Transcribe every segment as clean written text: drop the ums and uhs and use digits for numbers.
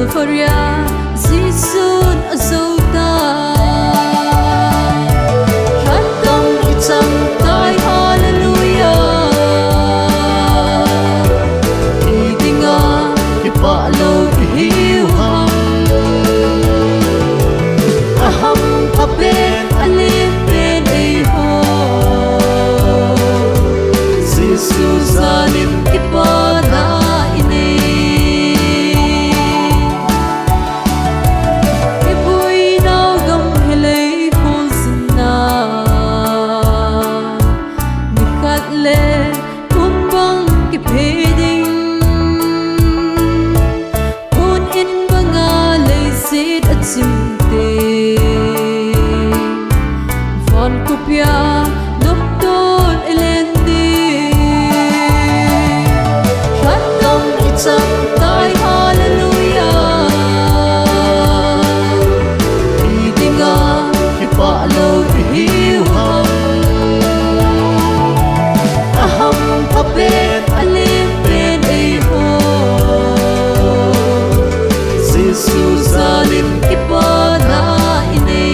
Calvaria Zisun azota Hatang itang tay hallelujah Idinga ipalo ihiwham Aham papen alipin iho Zisu zalim ipada ini Ibui nagam hilay hosna Nikatle kumbang kipeding Kun in mga laysid at simte Von kupya nupton elendi Hatang itang tay hallelujah Idinga ipalo ihiwham Aham papen alipin iho Zisu zalim ipada ini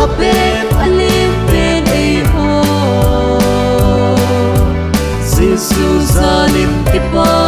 Papen alipin iho Zisu zalim ipa